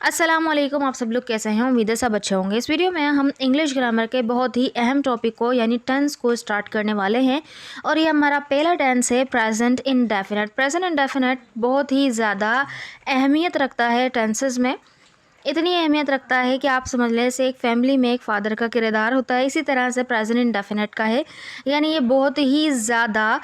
अस्सलामुअलैकुम, आप सब लोग कैसे हैं? उम्मीद है सब अच्छे होंगे। इस वीडियो में हम इंग्लिश ग्रामर के बहुत ही अहम टॉपिक को यानी टेंस को स्टार्ट करने वाले हैं और ये हमारा पहला टेंस है प्रेजेंट इंडेफिनिट। प्रेजेंट इंडेफिनिट बहुत ही ज़्यादा अहमियत रखता है टेंसेस में। इतनी अहमियत रखता है कि आप समझ लें जैसे एक फैमिली में एक फादर का किरदार होता है, इसी तरह से प्रेजेंट इंडेफिनिट का है। यानी ये बहुत ही ज़्यादा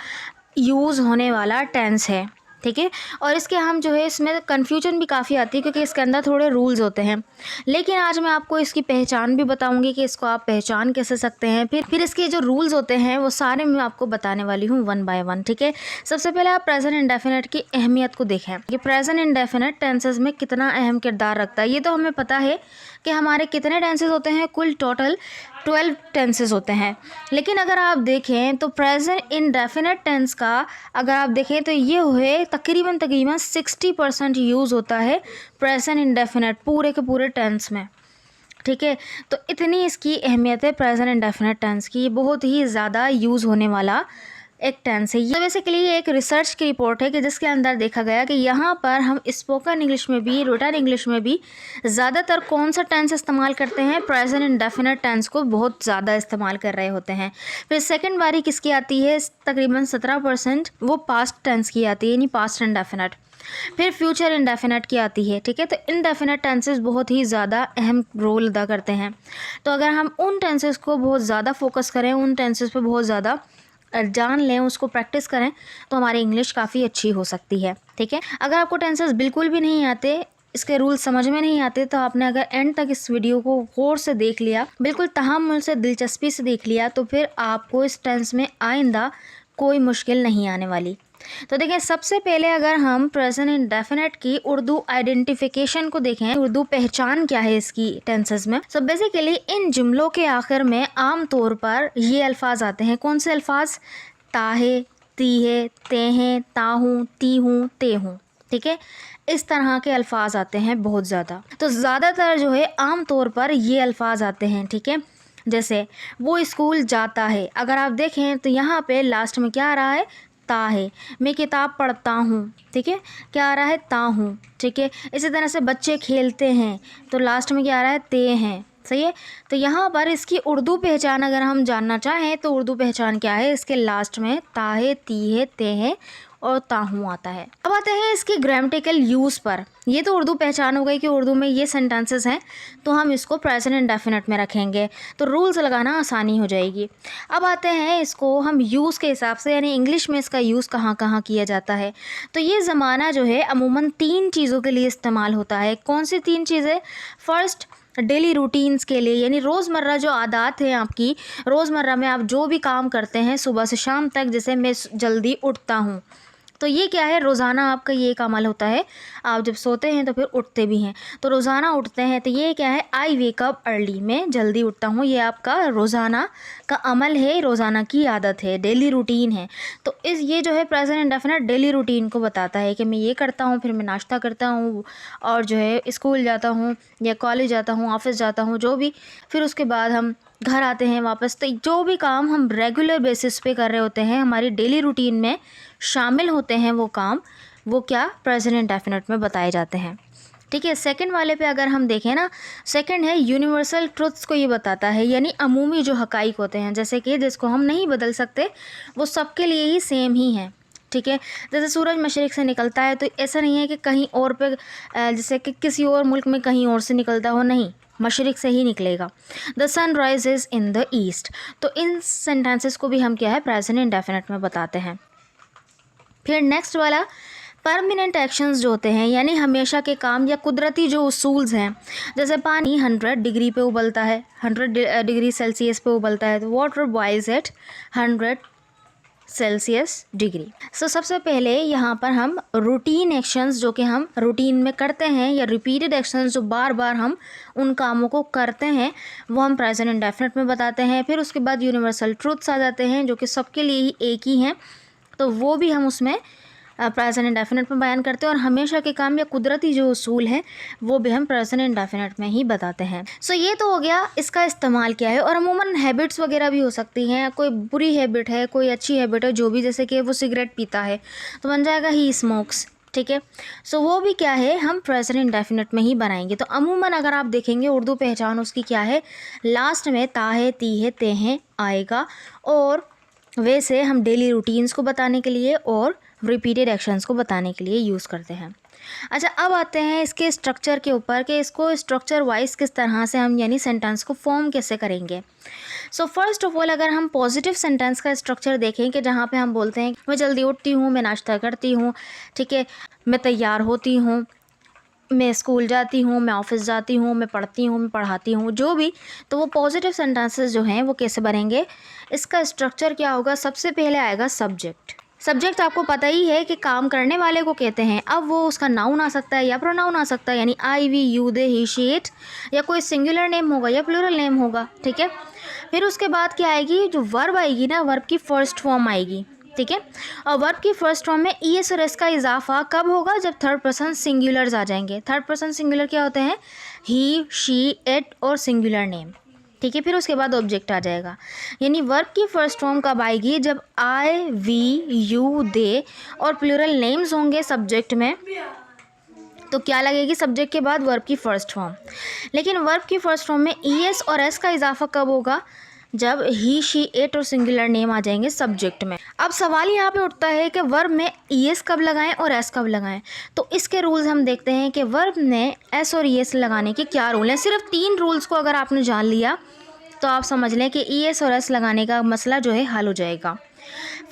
यूज़ होने वाला टेंस है, ठीक है। और इसके हम जो है इसमें कन्फ्यूजन भी काफ़ी आती है क्योंकि इसके अंदर थोड़े रूल्स होते हैं, लेकिन आज मैं आपको इसकी पहचान भी बताऊंगी कि इसको आप पहचान कैसे सकते हैं। फिर इसके जो रूल्स होते हैं वो सारे मैं आपको बताने वाली हूँ वन बाय वन, ठीक है। सबसे पहले आप प्रेजेंट इंडेफिनिट की अहमियत को देखें कि प्रेजेंट इंडेफिनिट टेंसेस में कितना अहम किरदार रखता है। ये तो हमें पता है कि हमारे कितने टेंसेस होते हैं, कुल टोटल 12 टेंसेस होते हैं। लेकिन अगर आप देखें तो प्रेजेंट इंडेफिनिट टेंस का अगर आप देखें तो ये हुए तकरीबन 60% यूज़ होता है प्रेजेंट इंडेफिनिट पूरे के पूरे टेंस में, ठीक है। तो इतनी इसकी अहमियत है प्रेजेंट इंडेफिनिट टेंस की, ये बहुत ही ज़्यादा यूज़ होने वाला एक टेंस है। ये बेसिकली एक रिसर्च की रिपोर्ट है कि जिसके अंदर देखा गया कि यहाँ पर हम स्पोकन इंग्लिश में भी रिटन इंग्लिश में भी ज़्यादातर कौन सा टेंस इस्तेमाल करते हैं, प्रेजेंट इंडेफिनिट टेंस को बहुत ज़्यादा इस्तेमाल कर रहे होते हैं। फिर सेकंड बारी किसकी आती है, तकरीबन 17% वो पास्ट टेंस की आती है, यानी पास्ट इंडेफिनिट। फिर फ्यूचर इंडेफिनिट की आती है, ठीक है। तो इंडेफिनिट टेंसेस बहुत ही ज़्यादा अहम रोल अदा करते हैं। तो अगर हम उन टेंसेस को बहुत ज़्यादा फोकस करें, उन टेंसेस पे बहुत ज़्यादा जान लें, उसको प्रैक्टिस करें, तो हमारी इंग्लिश काफ़ी अच्छी हो सकती है, ठीक है। अगर आपको टेंसेस बिल्कुल भी नहीं आते, इसके रूल समझ में नहीं आते, तो आपने अगर एंड तक इस वीडियो को गौर से देख लिया, बिल्कुल तहम्मुल से, दिलचस्पी से देख लिया, तो फिर आपको इस टेंस में आइंदा कोई मुश्किल नहीं आने वाली। तो देखिए, सबसे पहले अगर हम प्रेजेंट इंडेफिनिट की उर्दू आइडेंटिफिकेशन को देखें, उर्दू पहचान क्या है इसकी टेंसेस में। सो बेसिकली इन जुमलों के आखिर में आम तौर पर ये अल्फाज आते हैं। कौन से अल्फाज? ताहे, तीहे, तेहे, ताहूँ, तीहूँ, तेहूँ, ठीक है। इस तरह के अल्फाज आते हैं बहुत ज़्यादा। तो ज़्यादातर जो है आम तौर पर ये अल्फाज आते हैं, ठीक है। जैसे वो स्कूल जाता है, अगर आप देखें तो यहाँ पे लास्ट में क्या आ रहा है? ता है। मैं किताब पढ़ता हूँ, ठीक है, क्या आ रहा है? ता हूँ, ठीक है। इसी तरह से बच्चे खेलते हैं, तो लास्ट में क्या आ रहा है? ते हैं, सही है। तो यहाँ पर इसकी उर्दू पहचान अगर हम जानना चाहें तो उर्दू पहचान क्या है, इसके लास्ट में ता है, ती है, ते है और ताहू आता है। अब आते हैं इसकी ग्रामेटिकल यूज़ पर। ये तो उर्दू पहचान हो गई कि उर्दू में ये सेंटेंसेस हैं, तो हम इसको प्रेजेंट इंडेफिनिट में रखेंगे तो रूल्स लगाना आसानी हो जाएगी। अब आते हैं इसको हम यूज़ के हिसाब से, यानी इंग्लिश में इसका यूज़ कहाँ कहाँ किया जाता है। तो ये ज़माना जो है अमूमन 3 चीज़ों के लिए इस्तेमाल होता है। कौन सी 3 चीज़ें? फर्स्ट, डेली रूटीन्स के लिए, यानी रोज़मर्रा जो आदत है आपकी, रोज़मर्रा में आप जो भी काम करते हैं सुबह से शाम तक, जैसे मैं जल्दी उठता हूँ, तो ये क्या है? रोज़ाना आपका ये एक अमल होता है। आप जब सोते हैं तो फिर उठते भी हैं, तो रोज़ाना उठते हैं, तो ये क्या है? आई वेक अप अर्ली, मैं जल्दी उठता हूँ। ये आपका रोज़ाना का अमल है, रोज़ाना की आदत है, डेली रूटीन है। तो ये जो है प्रेजेंट इंडेफिनिट डेली रूटीन को बताता है कि मैं ये करता हूँ, फिर मैं नाश्ता करता हूँ और जो है स्कूल जाता हूँ या कॉलेज जाता हूँ, ऑफिस जाता हूँ, जो भी, फिर उसके बाद हम घर आते हैं वापस। तो जो भी काम हम रेगुलर बेसिस पे कर रहे होते हैं, हमारी डेली रूटीन में शामिल होते हैं, वो काम, वो क्या? प्रेजेंट इंडेफिनिट में बताए जाते हैं, ठीक है। सेकंड वाले पे अगर हम देखें ना, सेकंड है यूनिवर्सल ट्रुथ्स को ये बताता है, यानी अमूमी जो हकाइक होते हैं, जैसे कि जिसको हम नहीं बदल सकते, वो सबके लिए ही सेम ही है, ठीक है। जैसे सूरज मशरिक़ से निकलता है, तो ऐसा नहीं है कि कहीं और पे जैसे कि किसी और मुल्क में कहीं और से निकलता हो, नहीं, मशरिक़ से ही निकलेगा। The sun rises in the east. तो इन सेंटेंसेस को भी हम क्या है? प्रेजेंट इंडेफिनिट में बताते हैं। फिर नेक्स्ट वाला परमानेंट एक्शंस जो होते हैं, यानी हमेशा के काम या कुदरती जो उसूल्स हैं, जैसे पानी 100 डिग्री पे उबलता है, 100 डिग्री सेल्सियस पे उबलता है, तो water boils at 100 Celsius degree. So सबसे पहले यहाँ पर हम रूटीन एक्शंस जो कि हम रूटीन में करते हैं, या रिपीटेड एक्शंस जो बार बार हम उन कामों को करते हैं, वो हम प्रेजेंट इंडेफिनिट में बताते हैं। फिर उसके बाद यूनिवर्सल ट्रूथ्स आ जाते हैं जो कि सबके लिए ही एक ही हैं, तो वो भी हम उसमें प्रेजेंट इंडेफिनिट में बयान करते हैं। और हमेशा के काम या कुदरती जो उसूल हैं वो भी हम प्रेजेंट इंडेफिनिट में ही बताते हैं। सो ये तो हो गया इसका इस्तेमाल क्या है। और अमूमन हैबिट्स वगैरह भी हो सकती हैं, कोई बुरी हैबिट है, कोई अच्छी हैबिट है, जो भी, जैसे कि वो सिगरेट पीता है तो बन जाएगा ही स्मोक्स, ठीक है। सो वो भी क्या है, हम प्रेजेंट इंडेफिनिट में ही बनाएंगे। तो अमूमन अगर आप देखेंगे उर्दू पहचान उसकी क्या है, लास्ट में ता है, ती है, ते हैं आएगा, और वैसे हम डेली रूटीन्स को बताने के लिए और रिपीटेड एक्शंस को बताने के लिए यूज़ करते हैं। अच्छा, अब आते हैं इसके स्ट्रक्चर के ऊपर कि इसको स्ट्रक्चर वाइज किस तरह से हम यानी सेंटेंस को फॉर्म कैसे करेंगे। सो फर्स्ट ऑफ ऑल अगर हम पॉजिटिव सेंटेंस का स्ट्रक्चर देखें कि जहाँ पे हम बोलते हैं मैं जल्दी उठती हूँ, मैं नाश्ता करती हूँ, ठीक है, मैं तैयार होती हूँ, मैं स्कूल जाती हूँ, मैं ऑफिस जाती हूँ, मैं पढ़ती हूँ, मैं पढ़ाती हूँ, जो भी, तो वो पॉजिटिव सेंटेंसेस जो हैं वो कैसे बनेंगे, इसका स्ट्रक्चर क्या होगा, सबसे पहले आएगा सब्जेक्ट। सब्जेक्ट आपको पता ही है कि काम करने वाले को कहते हैं। अब वो उसका नाउन आ सकता है या प्रोनाउन आ सकता है, यानी I, we, you, they, he, she, it, या कोई सिंगुलर नेम होगा या प्लूरल नेम होगा, ठीक है। फिर उसके बाद क्या आएगी, जो वर्ब आएगी ना, वर्ब की फर्स्ट फॉर्म आएगी, ठीक है। और वर्ब की फर्स्ट फॉर्म में ई एस और एस का इजाफा कब होगा, जब थर्ड पर्सन सिंगुलर्स आ जाएंगे। थर्ड पर्सन सिंगुलर क्या होते हैं, ही, शी, इट और सिंगुलर नेम, ठीक है। फिर उसके बाद ऑब्जेक्ट आ जाएगा, यानी वर्ब की फर्स्ट फॉर्म कब आएगी, जब आई, वी, यू, दे और प्लूरल नेम्स होंगे सब्जेक्ट में, तो क्या लगेगी सब्जेक्ट के बाद वर्ब की फर्स्ट फॉर्म। लेकिन वर्ब की फर्स्ट फॉर्म में ई एस और एस का इजाफा कब होगा, जब ही, शी, इट और सिंगुलर नेम आ जाएंगे सब्जेक्ट में। अब सवाल यहाँ पे उठता है कि वर्ब में ई एस कब लगाएं और एस कब लगाएं। तो इसके रूल्स हम देखते हैं कि वर्ब में एस और ई एस लगाने के क्या रूल हैं। सिर्फ 3 रूल्स को अगर आपने जान लिया तो आप समझ लें कि ई एस और एस लगाने का मसला जो है हल हो जाएगा।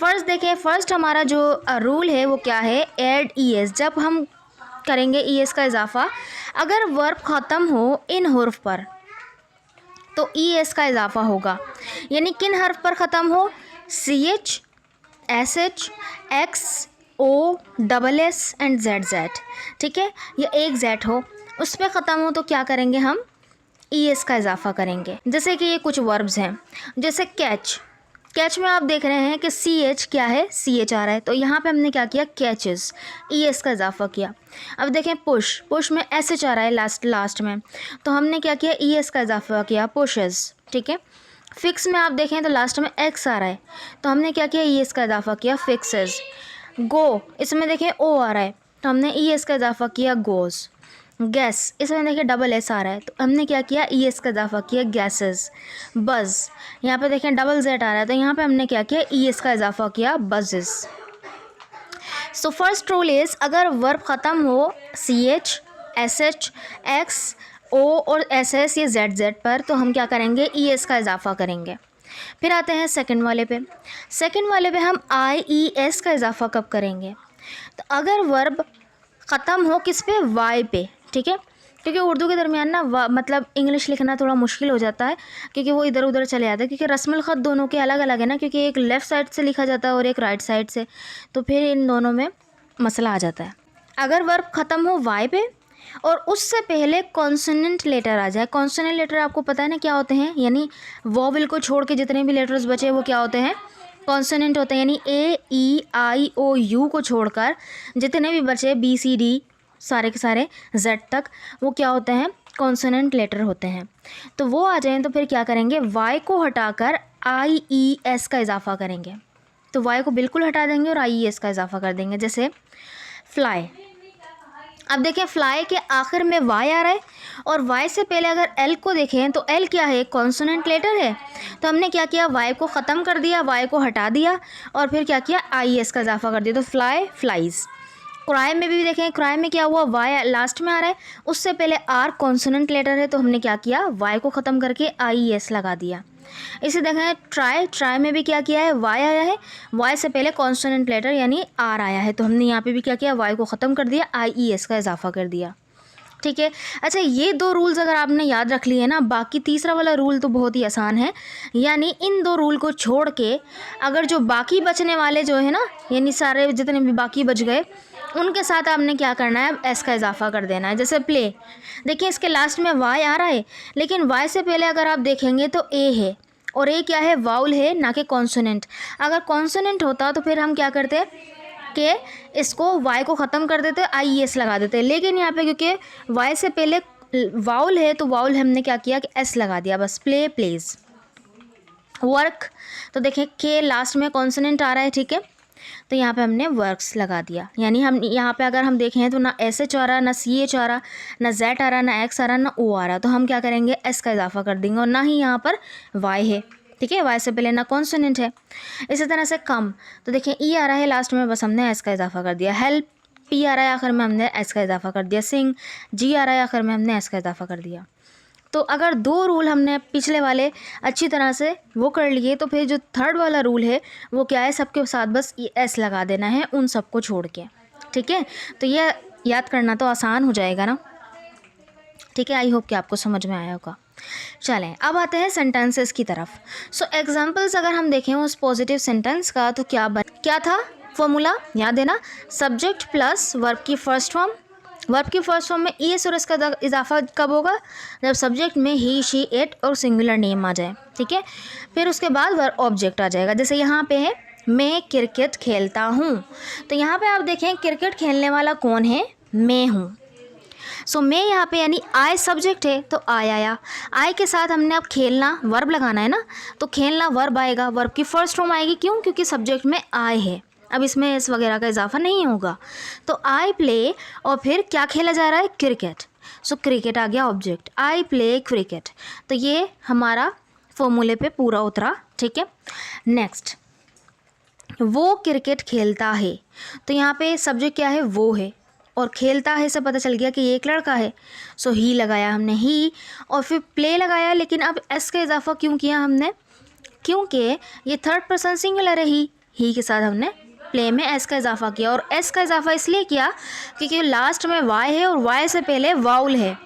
फर्स्ट देखें, फर्स्ट हमारा जो रूल है वो क्या है, ऐड ई एस। जब हम करेंगे ई एस का इजाफा, अगर वर्ब ख़त्म हो इन हुर्फ पर तो ई एस का इजाफा होगा, यानी किन हर्फ पर ख़त्म हो, C H, S H, X, O, double S and Z Z, ठीक है, या एक जेड हो उस पर ख़त्म हो तो क्या करेंगे, हम ई एस का इजाफा करेंगे। जैसे कि ये कुछ वर्ब्स हैं, जैसे कैच, कैच में आप देख रहे हैं कि सी एच क्या है, सी एच आ रहा है, तो यहाँ पे हमने क्या किया, कैचेस, ई एस का इजाफा किया। अब देखें पुश, पुश में एस एच आ रहा है लास्ट में, तो हमने क्या किया, ई एस का इजाफा किया, पुशेस, ठीक है। फिक्स में आप देखें तो लास्ट में एक्स आ रहा है, तो हमने क्या किया, ई एस का इजाफा किया, फिक्सेस। गो, इसमें देखें ओ आ रहा है, तो हमने ई एस का इजाफा किया, गोस। गैस, इसमें देखिए डबल एस आ रहा है, तो हमने क्या किया, ई एस का इजाफा किया, गैसेस। बज़, यहाँ पे देखें डबल जेड आ रहा है, तो यहाँ पे हमने क्या किया, ई एस का इजाफा किया, buzzes. So first rule is, अगर वर्ब ख़त्म हो C H, S H, X, O और एस एस या जेड जेड पर, तो हम क्या करेंगे, ई एस का इजाफा करेंगे। फिर आते हैं सेकंड वाले पे। सेकंड वाले पे हम आई, ई, एस का इजाफा कब करेंगे, तो अगर वर्ब ख़त्म हो किस पे, वाई पे, ठीक है। क्योंकि उर्दू के दरमियान ना मतलब इंग्लिश लिखना थोड़ा मुश्किल हो जाता है, क्योंकि वो इधर उधर चले जाता है, क्योंकि रस्मुल ख़त दोनों के अलग अलग है ना, क्योंकि एक लेफ़्ट साइड से लिखा जाता है और एक राइट साइड से, तो फिर इन दोनों में मसला आ जाता है। अगर वर्ब ख़त्म हो वाई पे और उससे पहले कॉन्सोनेंट लेटर आ जाए, कॉन्सोनेंट लेटर आपको पता है ना क्या होते हैं, यानी वॉवल को छोड़ के जितने भी लेटर्स बचे वो क्या होते हैं, कॉन्सोनेंट होते हैं, यानी ए, ई, आई, ओ, यू को छोड़कर जितने भी बचे बी, सी, डी सारे के सारे जेड तक, वो क्या होते हैं, कॉन्सोनेंट लेटर होते हैं। तो वो आ जाएं तो फिर क्या करेंगे, वाई को हटाकर आई, ई, एस का इजाफा करेंगे। तो वाई को बिल्कुल हटा देंगे और आई, ई, एस का इजाफा कर देंगे। जैसे फ्लाई, अब देखें फ्लाई के आखिर में वाई आ रहा है और वाई से पहले अगर एल को देखें तो एल क्या है, कॉन्सोनेंट लेटर है, तो हमने क्या किया, वाई को ख़त्म कर दिया, वाई को हटा दिया और फिर क्या किया, आई, एस का इजाफा कर दिया, तो फ्लाई, फ्लाइज। क्राई में भी देखें, क्राई में क्या हुआ, वाई लास्ट में आ रहा है, उससे पहले आर कॉन्सोनेंट लेटर है, तो हमने क्या किया, वाई को ख़त्म करके आई, एस लगा दिया। इसे देखें ट्राई, ट्राई में भी क्या किया है, वाई आया है, वाई से पहले कॉन्सोनेंट लेटर यानी आर आया है, तो हमने यहाँ पे भी क्या किया, वाई को ख़त्म कर दिया, आई, ई, एस का इजाफा कर दिया, ठीक है। अच्छा, ये 2 रूल्स अगर आपने याद रख लिए ना, बाकी तीसरा वाला रूल तो बहुत ही आसान है, यानी इन 2 रूल को छोड़ के अगर जो बाकी बचने वाले जो है ना, यानी सारे जितने भी बाकी बच गए उनके साथ आपने क्या करना है, एस का इजाफा कर देना है। जैसे प्ले, देखिए इसके लास्ट में वाई आ रहा है, लेकिन वाई से पहले अगर आप देखेंगे तो ए है, और ए क्या है, वाउल है ना कि कॉन्सोनेंट। अगर कॉन्सोनेंट होता तो फिर हम क्या करते कि इसको वाई को ख़त्म कर देते, आई, एस लगा देते, लेकिन यहाँ पे क्योंकि वाई से पहले वाउल है तो वाउल हमने क्या किया कि एस लगा दिया, बस प्ले, प्लेज। वर्क, तो देखें के लास्ट में कॉन्सोनेंट आ रहा है, ठीक है, तो यहाँ पे हमने वर्क्स लगा दिया। यानी हम यहाँ पे अगर हम देखें तो ना SH आ रहा, ना CH आ रहा, ना Z आ रहा, ना X आ रहा, ना O आ रहा, तो हम क्या करेंगे S का इजाफा कर देंगे। और ना ही यहाँ पर Y है, ठीक है, Y से पहले ना कॉन्सोनेंट है। इसी तरह से कम, तो देखिए E आ रहा है लास्ट में, बस हमने S का इजाफा कर दिया। हेल्प P आ रहा है आखिर में, हमने S का इजाफा कर दिया। सिंग G आ रहा है आखिर में, हमने S का इजाफा कर दिया। तो अगर 2 रूल हमने पिछले वाले अच्छी तरह से वो कर लिए, तो फिर जो थर्ड वाला रूल है वो क्या है, सबके साथ बस S लगा देना है उन सबको छोड़ के, ठीक है। तो ये याद करना तो आसान हो जाएगा ना, ठीक है। आई होप कि आपको समझ में आया होगा। चलें अब आते हैं सेंटेंसेस की तरफ। सो एग्जांपल्स अगर हम देखें उस पॉजिटिव सेंटेंस का, तो क्या था फॉर्मूला, याद है ना, सब्जेक्ट प्लस वर्ब की फर्स्ट फॉर्म। वर्ब की फर्स्ट फॉर्म में ES और इसका इजाफा कब होगा, जब सब्जेक्ट में ही, शी, इट और सिंगुलर नेम आ जाए, ठीक है। फिर उसके बाद वर्ब ऑब्जेक्ट आ जाएगा। जैसे यहाँ पे है मैं क्रिकेट खेलता हूँ, तो यहाँ पे आप देखें क्रिकेट खेलने वाला कौन है, मैं हूँ। सो मैं यहाँ पे यानी आई सब्जेक्ट है, तो आई आया। आई के साथ हमने अब खेलना वर्ब लगाना है ना, तो खेलना वर्ब आएगा, वर्ब की फर्स्ट फॉर्म आएगी। क्यों, क्योंकि सब्जेक्ट में आई है, अब इसमें एस वगैरह का इजाफा नहीं होगा। तो आई प्ले, और फिर क्या खेला जा रहा है, क्रिकेट। सो क्रिकेट आ गया ऑब्जेक्ट, आई प्ले क्रिकेट। तो ये हमारा फॉर्मूले पे पूरा उतरा, ठीक है। नेक्स्ट, वो क्रिकेट खेलता है, तो यहाँ पे सब्जेक्ट क्या है, वो है, और खेलता है से पता चल गया कि ये एक लड़का है। सो ही लगाया हमने ही, और फिर प्ले लगाया, लेकिन अब एस का इजाफा क्यों किया हमने, क्योंकि ये थर्ड पर्सन सिंगुलर है ही के साथ हमने प्ले में एस का इजाफा किया। और एस का इजाफा इसलिए किया क्योंकि लास्ट में वाई है और वाई से पहले वाउल है।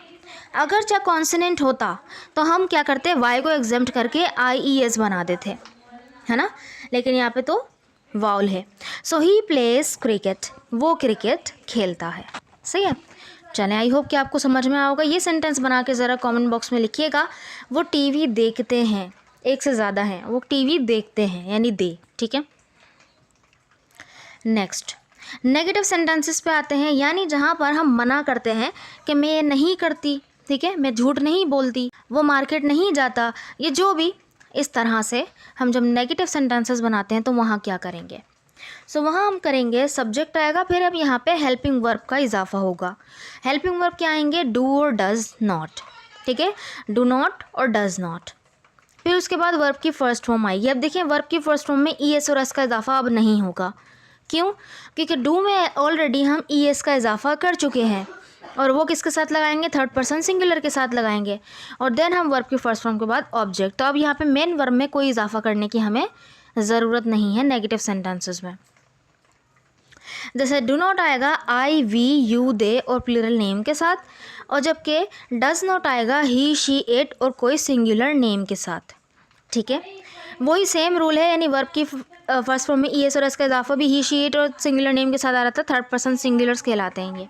अगर चाहे कॉन्सोनेंट होता तो हम क्या करते, वाई को एग्जेम्प्ट करके IES बना देते, है ना, लेकिन यहाँ पे तो वाउल है। सो ही प्लेस क्रिकेट, वो क्रिकेट खेलता है, सही है। चलें, आई होप कि आपको समझ में आओगे। ये सेंटेंस बना के ज़रा कमेंट बॉक्स में लिखिएगा। वो टीवी देखते हैं, एक से ज़्यादा हैं, वो टीवी देखते हैं यानी दे, ठीक है। नेक्स्ट, नेगेटिव सेंटेंसेस पे आते हैं, यानी जहाँ पर हम मना करते हैं कि मैं ये नहीं करती, ठीक है, मैं झूठ नहीं बोलती, वो मार्केट नहीं जाता, ये जो भी इस तरह से हम जब नेगेटिव सेंटेंसेस बनाते हैं तो वहाँ क्या करेंगे। सो वहाँ हम करेंगे सब्जेक्ट आएगा, फिर अब यहाँ पे हेल्पिंग वर्ब का इजाफा होगा। हेल्पिंग वर्ब क्या आएंगे, डू और डज नॉट, ठीक है, डू नॉट और डज नॉट। फिर उसके बाद वर्ब की फर्स्ट फॉर्म आएगी। अब देखिए वर्ब की फर्स्ट फॉर्म में ES और S का इजाफा अब नहीं होगा। क्यों, क्योंकि डू में ऑलरेडी हम ES का इजाफा कर चुके हैं, और वो किसके साथ लगाएंगे, थर्ड पर्सन सिंगुलर के साथ लगाएंगे। और देन हम वर्ब की फर्स्ट फॉर्म के बाद ऑब्जेक्ट। तो अब यहाँ पे मेन वर्ब में कोई इजाफा करने की हमें ज़रूरत नहीं है नेगेटिव सेंटेंसेस में। जैसे डू नॉट आएगा I, we, you, they और प्लूरल नेम के साथ, और जबकि डज नॉट आएगा ही, शी, इट और कोई सिंगुलर नेम के साथ, ठीक है। वही सेम रूल है, यानी वर्ब की फर्स्ट फॉर्म में ES और S का इजाफा भी ही, शी, इट और सिंगुलर नेम के साथ आ रहा था, थर्ड पर्सन सिंगुलर्स कहलाते हैं ये,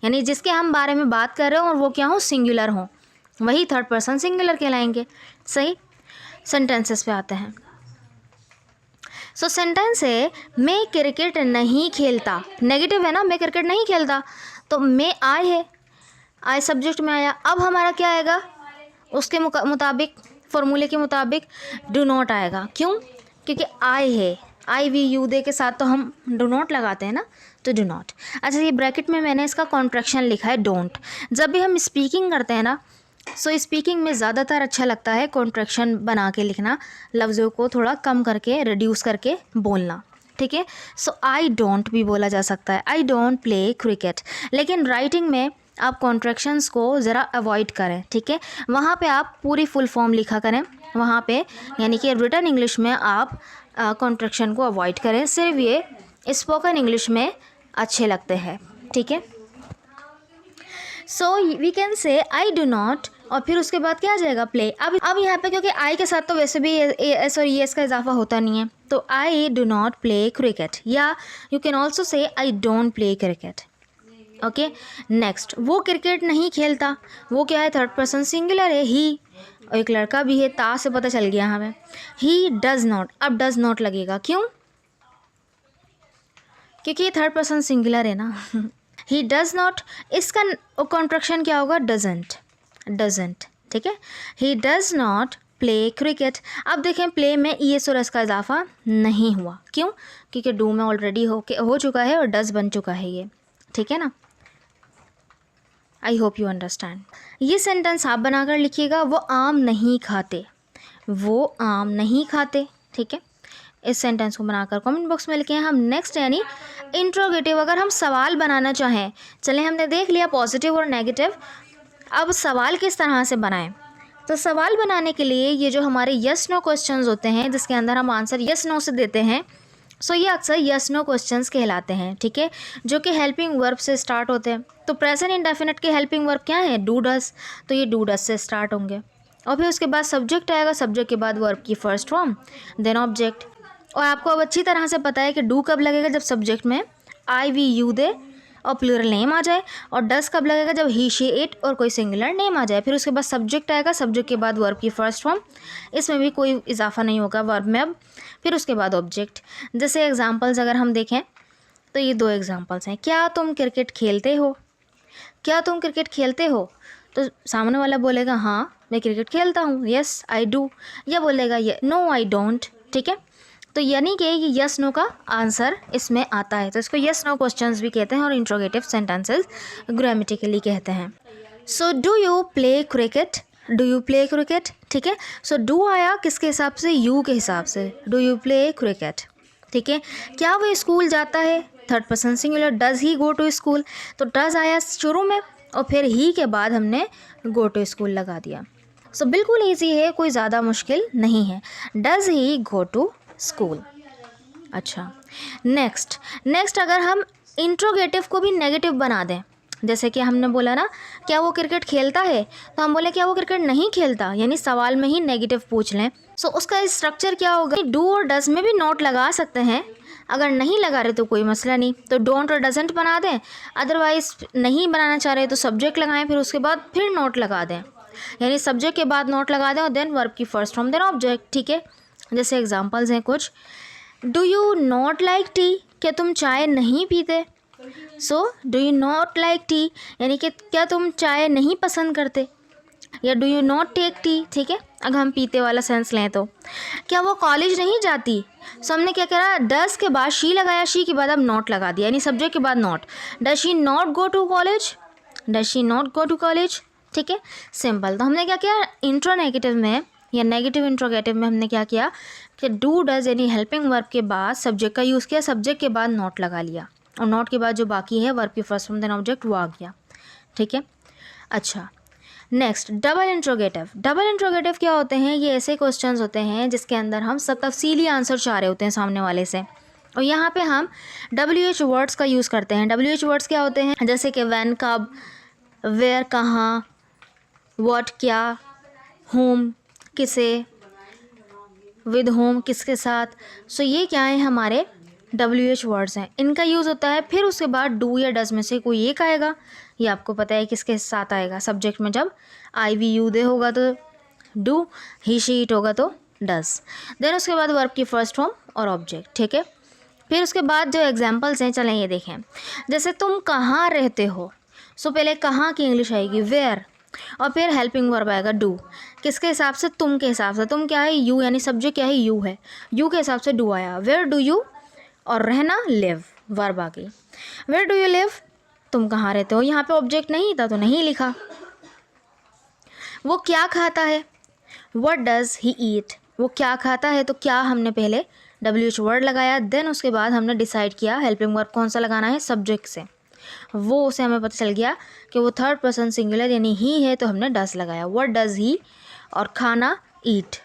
यानी जिसके हम बारे में बात कर रहे हो और वो क्या हो, सिंगुलर हो, वही थर्ड पर्सन सिंगुलर कहलाएंगे, सही। सेंटेंसेस पे आते हैं। सो सेंटेंस है मैं क्रिकेट नहीं खेलता, नेगेटिव है ना, मैं क्रिकेट नहीं खेलता, तो मैं आई है, आई सब्जेक्ट में आया। अब हमारा क्या आएगा, उसके मुताबिक, फॉर्मूले के मुताबिक डू नॉट आएगा। क्यों, क्योंकि आई है, I, we, you, they के साथ तो हम डू नॉट लगाते हैं ना, तो डू नॉट। अच्छा, ये ब्रैकेट में मैंने इसका कॉन्ट्रैक्शन लिखा है डोंट। जब भी हम स्पीकिंग करते हैं ना, सो स्पीकिंग में ज़्यादातर अच्छा लगता है कॉन्ट्रैक्शन बना के लिखना, लफ्ज़ों को थोड़ा कम करके, रिड्यूस करके बोलना, ठीक है। सो आई डोंट भी बोला जा सकता है, आई डोंट प्ले क्रिकेट। लेकिन राइटिंग में आप कॉन्ट्रैक्शंस को ज़रा अवॉइड करें, ठीक है। वहाँ पे आप पूरी फुल फॉर्म लिखा करें वहाँ पे, यानी कि रिटन इंग्लिश में आप कॉन्ट्रैक्शन को अवॉइड करें, सिर्फ ये स्पोकन इंग्लिश में अच्छे लगते हैं, ठीक है। So we can say I do not, और फिर उसके बाद क्या आ जाएगा, प्ले। अब यहाँ पे क्योंकि आई के साथ तो वैसे भी एस और ES का इजाफा होता नहीं है, तो I do not play cricket, या you can also say I don't play cricket, okay. Next, वो क्रिकेट नहीं खेलता, वो क्या है, थर्ड पर्सन सिंगुलर है, ही, और एक लड़का भी है, ता से पता चल गया हमें। ही डज नॉट, अब डज नॉट लगेगा, क्यों, क्योंकि ये थर्ड पर्सन सिंगुलर है ना। ही डज नॉट, इसका कॉन्ट्रैक्शन क्या होगा, डजेंट, डजेंट, ठीक है। He does not play cricket. अब देखें प्ले में ईएस और एस का इजाफा नहीं हुआ, क्यों? क्योंकि डू में ऑलरेडी हो चुका है और डज बन चुका है ये, ठीक है ना। I hope you understand. ये सेंटेंस आप बनाकर लिखिएगा, वो आम नहीं खाते, वो आम नहीं खाते, ठीक है। इस सेंटेंस को बनाकर कमेंट बॉक्स में लिखें हम। नेक्स्ट यानी इंट्रोगेटिव, अगर हम सवाल बनाना चाहें, चलें हमने देख लिया पॉजिटिव और नेगेटिव, अब सवाल किस तरह से बनाएं। तो सवाल बनाने के लिए ये जो हमारे यस नो क्वेश्चंस होते हैं जिसके अंदर हम आंसर यस नो से देते हैं, सो ये अक्सर यस नो क्वेश्चंस कहलाते हैं, ठीक है, जो कि हेल्पिंग वर्ब से स्टार्ट होते हैं। तो प्रेजेंट इंडेफिनिट के हेल्पिंग वर्ब क्या है? डू डज, तो ये डू डज से स्टार्ट होंगे और फिर उसके बाद सब्जेक्ट आएगा, सब्जेक्ट के बाद वर्ब की फर्स्ट फॉर्म, देन ऑब्जेक्ट। और आपको अब अच्छी तरह से पता है कि डू कब लगेगा? जब सब्जेक्ट में आई वी यू दे और प्लूरल नेम आ जाए, और डस कब लगेगा? जब ही शी इट और कोई सिंगुलर नेम आ जाए। फिर उसके बाद सब्जेक्ट आएगा, सब्जेक्ट के बाद वर्ब की फर्स्ट फॉर्म, इसमें भी कोई इजाफा नहीं होगा वर्ब में अब, फिर उसके बाद ऑब्जेक्ट। जैसे एग्जांपल्स अगर हम देखें तो ये 2 एग्जांपल्स हैं। क्या तुम क्रिकेट खेलते हो? क्या तुम क्रिकेट खेलते हो? तो सामने वाला बोलेगा हाँ मैं क्रिकेट खेलता हूँ, येस आई डू, या बोलेगा नो आई डोंट, ठीक है। तो यानी कि ये यस नो का आंसर इसमें आता है, तो इसको यस नो क्वेश्चंस भी कहते हैं और इंट्रोगेटिव सेंटेंसेस ग्रामेटिकली कहते हैं। सो do you play cricket? Do you play cricket, ठीक है। सो डू आया किसके हिसाब से? यू के हिसाब से, डू यू प्ले क्रिकेट, ठीक है। क्या वो स्कूल जाता है? Third person singular, does he go to school, तो डज आया शुरू में और फिर ही के बाद हमने गो टू स्कूल लगा दिया। सो बिल्कुल ईजी है, कोई ज़्यादा मुश्किल नहीं है। Does he go to school. अच्छा, नेक्स्ट अगर हम इंट्रोगेटिव को भी नेगेटिव बना दें, जैसे कि हमने बोला ना क्या वो क्रिकेट खेलता है, तो हम बोले क्या वो क्रिकेट नहीं खेलता, यानी सवाल में ही नेगेटिव पूछ लें। सो उसका स्ट्रक्चर क्या होगा? डू और डज में भी नोट लगा सकते हैं, अगर नहीं लगा रहे तो कोई मसला नहीं, तो डोंट और डजंट बना दें। अदरवाइज नहीं बनाना चाह रहे तो सब्जेक्ट लगाएं, फिर उसके बाद फिर नोट लगा दें, यानी सब्जेक्ट के बाद नोट लगा दें और देन वर्ब की फर्स्ट फॉर्म, देन ऑब्जेक्ट, ठीक है। जैसे एग्जांपल्स हैं कुछ। Do you not like tea? क्या तुम चाय नहीं पीते? So do you not like tea यानी कि क्या तुम चाय नहीं पसंद करते, या do you not take tea, ठीक है, अगर हम पीते वाला सेंस लें तो। क्या वो कॉलेज नहीं जाती? सो हमने क्या करा? डस के बाद शी लगाया, शी के बाद अब नॉट लगा दिया, यानी सब्जेक्ट के बाद not. Does she not go to college? Does she not go to college, ठीक है, सिंपल। तो हमने क्या किया? इंट्रो नेगेटिव में या नेगेटिव इंट्रोगेटिव में हमने क्या किया कि डू डज यानी हेल्पिंग वर्ब के बाद सब्जेक्ट का यूज़ किया, सब्जेक्ट के बाद नॉट लगा लिया, और नॉट के बाद जो बाकी है वर्ब की फर्स्ट फॉर्म देन ऑब्जेक्ट वो आ गया, ठीक है। अच्छा, next double interrogative. Double interrogative क्या होते हैं? ये ऐसे क्वेश्चंस होते हैं जिसके अंदर हम सब तफसीली आंसर चाह रहे होते हैं सामने वाले से, और यहाँ पे हम WH वर्ड्स का यूज़ करते हैं। WH वर्ड्स क्या होते हैं? जैसे कि व्हेन कब, वेयर कहाँ, व्हाट क्या, होम किसे, विद होम किसके साथ। सो ये क्या है? हमारे WH वर्ड्स हैं, इनका यूज़ होता है। फिर उसके बाद डू या डज में से कोई एक आएगा, ये आपको पता है किसके साथ आएगा, सब्जेक्ट में जब आई वी यू दे होगा तो डू, ही शी इट होगा तो डज, देन उसके बाद वर्ब की फर्स्ट फॉर्म और ऑब्जेक्ट, ठीक है। फिर उसके बाद जो एग्जांपल्स हैं चलें ये देखें। जैसे तुम कहाँ रहते हो, सो पहले कहाँ की इंग्लिश आएगी वेयर, और फिर हेल्पिंग वर्ब आएगा डू, किसके हिसाब से? तुम के हिसाब से। तुम क्या है? यू, यानी सब्जेक्ट क्या है? यू है, यू के हिसाब से डू आया। वेयर डू यू, और रहना लिव, वर्ब आ गई। वेयर डू यू लिव, तुम कहाँ रहते हो, यहाँ पे ऑब्जेक्ट नहीं था तो नहीं लिखा। वो क्या खाता है, व्हाट डज ही ईट, वो क्या खाता है, तो क्या हमने पहले WH वर्ड लगाया, देन उसके बाद हमने डिसाइड किया हेल्पिंग वर्ब कौन सा लगाना है सब्जेक्ट से, वो उसे हमें पता चल गया कि वो थर्ड पर्सन सिंगुलर यानी ही है तो हमने डज लगाया। व्हाट डज ही, और खाना ईट,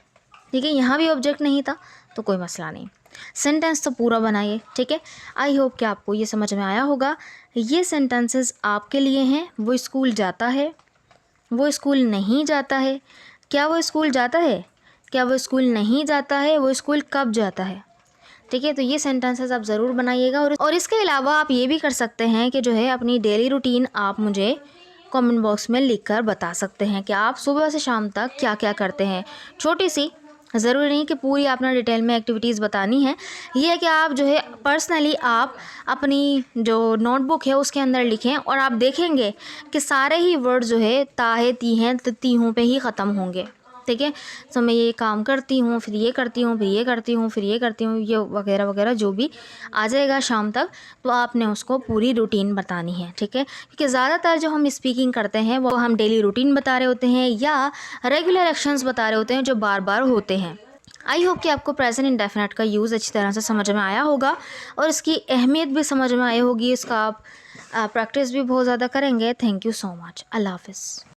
ठीक है, यहाँ भी ऑब्जेक्ट नहीं था तो कोई मसला नहीं। सेंटेंस तो पूरा बनाइए, ठीक है। आई होप कि आपको ये समझ में आया होगा। ये सेंटेंसेस आपके लिए हैं। वो स्कूल जाता है, वो स्कूल नहीं जाता है, क्या वो स्कूल जाता है, क्या वो स्कूल नहीं जाता है, वो स्कूल कब जाता है, ठीक है। तो ये सेंटेंसेस आप ज़रूर बनाइएगा। और इसके अलावा आप ये भी कर सकते हैं कि जो है अपनी डेली रूटीन आप मुझे कमेंट बॉक्स में लिखकर बता सकते हैं कि आप सुबह से शाम तक क्या क्या करते हैं। छोटी सी, ज़रूरी नहीं कि पूरी आपने डिटेल में एक्टिविटीज़ बतानी है। ये है कि आप जो है पर्सनली आप अपनी जो नोटबुक है उसके अंदर लिखें और आप देखेंगे कि सारे ही वर्ड जो है ता है, ती हैं, तो ती हूँ पे ही ख़त्म होंगे। ठीक है। तो मैं ये काम करती हूँ, फिर ये करती हूँ, फिर ये करती हूँ, फिर ये करती हूँ, ये वगैरह वगैरह जो भी आ जाएगा शाम तक, तो आपने उसको पूरी रूटीन बतानी है, ठीक है। क्योंकि ज़्यादातर जो हम स्पीकिंग करते हैं वो हम डेली रूटीन बता रहे होते हैं या रेगुलर एक्शंस बता रहे होते हैं जो बार बार होते हैं। आई होप कि आपको प्रेजेंट इंडेफिनिट का यूज़ अच्छी तरह से समझ में आया होगा और इसकी अहमियत भी समझ में आई होगी। इसका आप प्रैक्टिस भी बहुत ज़्यादा करेंगे। Thank you so much. अल्लाह हाफ़िज़।